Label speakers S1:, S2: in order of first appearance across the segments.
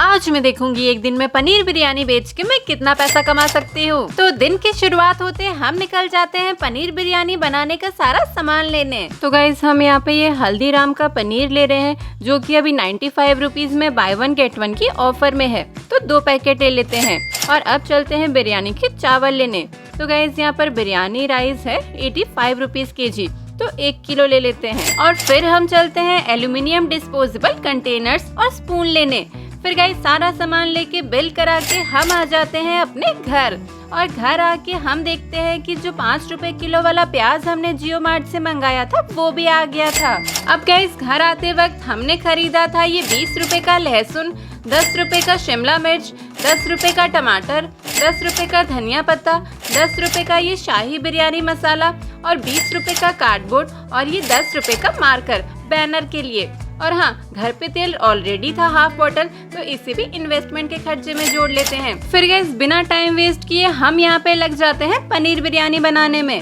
S1: आज मैं देखूंगी एक दिन में पनीर बिरयानी बेच के मैं कितना पैसा कमा सकती हूँ। तो दिन की शुरुआत होते हम निकल जाते हैं पनीर बिरयानी बनाने का सारा सामान लेने। तो गाइस हम यहाँ पे ये हल्दीराम का पनीर ले रहे हैं जो कि अभी 95 रुपीज में बाय 1 गेट 1 की ऑफर में है। तो 2 पैकेट ले लेते हैं और अब चलते हैं बिरयानी के चावल लेने। तो गाइस यहाँ पर बिरयानी राइस है 85 रुपीज kg, तो 1 किलो ले लेते हैं। और फिर हम चलते हैं एल्यूमिनियम डिस्पोजेबल कंटेनर्स और स्पून लेने। फिर गाइस सारा सामान लेके बिल करा के हम आ जाते हैं अपने घर। और घर आके हम देखते हैं कि जो 5 रुपए किलो वाला प्याज हमने जियो मार्ट से मंगाया था वो भी आ गया था। अब गाइस घर आते वक्त हमने खरीदा था ये 20 रुपए का लहसुन, 10 रुपए का शिमला मिर्च, 10 रुपए का टमाटर, 10 रुपए का धनिया पत्ता, 10 रुपए का ये शाही बिरयानी मसाला और 20 रुपए का कार्डबोर्ड और ये 10 रुपए का मार्कर बैनर के लिए। और हाँ, घर पे तेल ऑलरेडी था हाफ बॉटल, तो इसे भी इन्वेस्टमेंट के खर्चे में जोड़ लेते हैं। फिर गाइस बिना टाइम वेस्ट किए हम यहाँ पे लग जाते हैं पनीर बिरयानी बनाने में।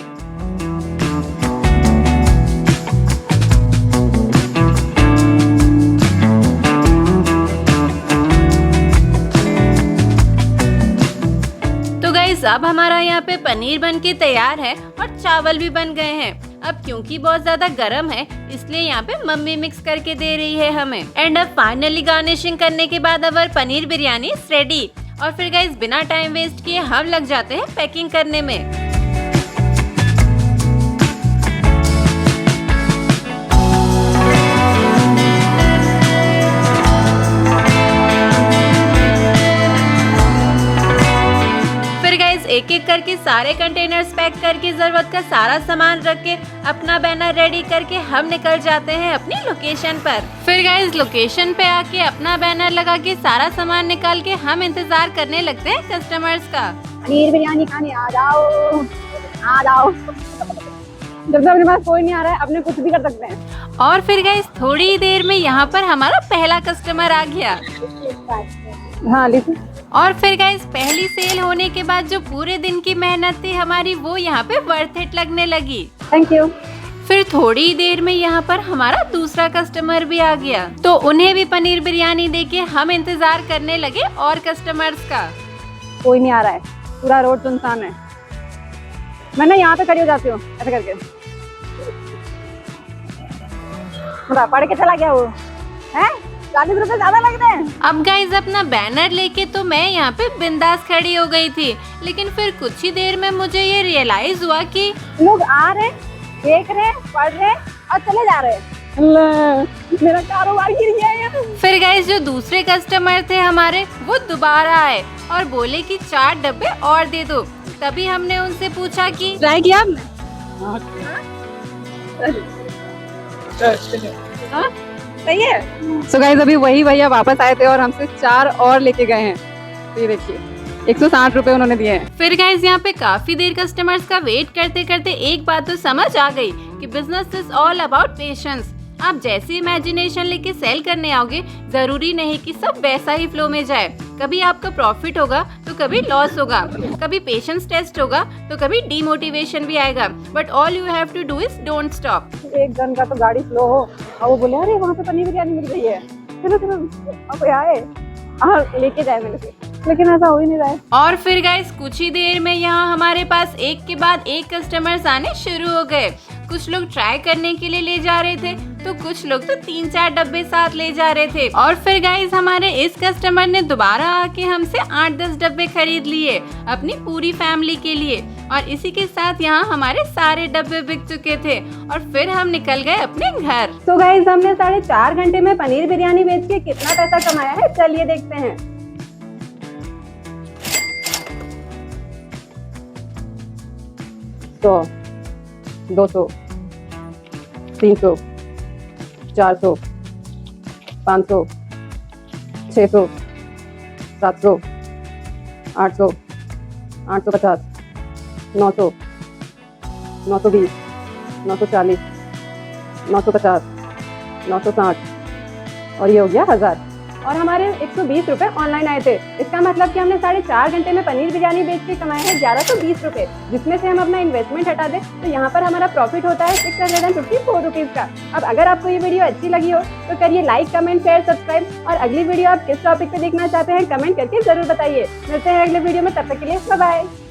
S1: तो गाइस अब हमारा यहाँ पे पनीर बन के तैयार है और चावल भी बन गए हैं। अब क्योंकि बहुत ज्यादा गर्म है इसलिए यहाँ पे मम्मी मिक्स करके दे रही है हमें। एंड अब फाइनली गार्निशिंग करने के बाद अवर पनीर बिरयानी रेडी। और फिर गाइस बिना टाइम वेस्ट किए हम लग जाते हैं पैकिंग करने में। एक एक करके सारे कंटेनर्स पैक करके जरूरत का सारा सामान रख के अपना बैनर रेडी करके हम निकल जाते हैं अपनी लोकेशन पर। फिर गाइस लोकेशन पे आके अपना बैनर लगा के सारा सामान निकाल के हम इंतजार करने लगते हैं कस्टमर्स का।
S2: पनीर बिरयानी खाने आ जाओ, आ जाओ। जब तक अपने पास कोई नहीं आ रहा है अपने कुछ भी कर सकते हैं।
S1: और फिर गाइस थोड़ी देर में यहाँ पर हमारा पहला कस्टमर आ गया।
S2: हाँ लिखो।
S1: और फिर गाइस पहली सेल होने के बाद जो पूरे दिन की मेहनत थी हमारी वो यहाँ पे वर्थ इट लगने लगी।
S2: Thank you.
S1: फिर थोड़ी देर में यहाँ पर हमारा दूसरा कस्टमर भी आ गया, तो उन्हें भी पनीर बिरयानी देके हम इंतजार करने लगे और कस्टमर्स का।
S2: कोई नहीं आ रहा है, पूरा रोड सुनसान है। मैं ना यहाँ पे खड़ी हो जाती हूँ ऐसे करके। पढ़ के चला गया वो है, 40 रुपए ज्यादा लग रहे हैं।
S1: अब गाइस अपना बैनर लेके तो मैं यहाँ पे बिंदास खड़ी हो गई थी, लेकिन फिर कुछ ही देर में मुझे ये रियलाइज हुआ कि
S2: लोग आ रहे, देख रहे, पढ़ रहे और चले जा रहे हैं। मेरा कारोबार गिर गया है।
S1: फिर गाइस जो दूसरे कस्टमर थे हमारे वो दोबारा आए और बोले कि 4 डब्बे और दे दो। तभी हमने उनसे पूछा कि
S2: ट्राई किया आपने? सही है। सो गाइस अभी वही भैया वापस आए थे और हमसे 4 और लेके गए हैं। ये देखिए 160 रुपए उन्होंने दिए हैं।
S1: फिर गाइस यहाँ पे काफी देर कस्टमर्स का वेट करते करते एक बात तो समझ आ गई कि business is all about patience. आप जैसी इमेजिनेशन लेके सेल करने आओगे जरूरी नहीं कि सब वैसा ही फ्लो में जाए। कभी आपका प्रॉफिट होगा तो कभी लॉस होगा, कभी पेशेंस टेस्ट होगा तो कभी डीमोटिवेशन भी आएगा। But all you have to do is don't stop.
S2: एक जन का तो गाड़ी स्लो हो और वो बोले अरे वहाँ पे पनीर बिरयानी मिल रही है, चलो चलो अब आए और लेके जाए मेरे से, लेकिन ऐसा हो ही नहीं रहा है।
S1: और फिर गाइस कुछ ही देर में यहाँ हमारे पास एक के बाद एक कस्टमर्स आने शुरू हो गए। कुछ लोग ट्राई करने के लिए ले जा रहे थे तो कुछ लोग तो 3-4 डब्बे साथ ले जा रहे थे। और फिर गाइस हमारे इस कस्टमर ने दोबारा आके हमसे 8-10 डब्बे खरीद लिए अपनी पूरी फैमिली के लिए। और इसी के साथ यहाँ हमारे सारे डब्बे बिक चुके थे और फिर हम निकल गए अपने घर।
S2: तो गाइस हमने 4.5 घंटे में पनीर बिरयानी बेच के कितना पैसा कमाया है चलिए देखते हैं। तो 200, 300, 400, 500, 600, 700, 800, 850, 900, 920, 940, 950, 960 और ये हो गया 1000। और हमारे 120 रुपए ऑनलाइन आए थे। इसका मतलब कि हमने 4.5 घंटे में पनीर बिरयानी बेच के कमाए हैं 1120 रुपए, जिसमें से हम अपना इन्वेस्टमेंट हटा दें तो यहाँ पर हमारा प्रॉफिट होता है 654 रुपीज का। अब अगर आपको ये वीडियो अच्छी लगी हो तो करिए लाइक, कमेंट, शेयर, सब्सक्राइब, और अगली वीडियो आप किस टॉपिक पे देखना चाहते हैं कमेंट करके जरूर बताइए। मिलते हैं अगले वीडियो में, तब तक के लिए बाय बाय।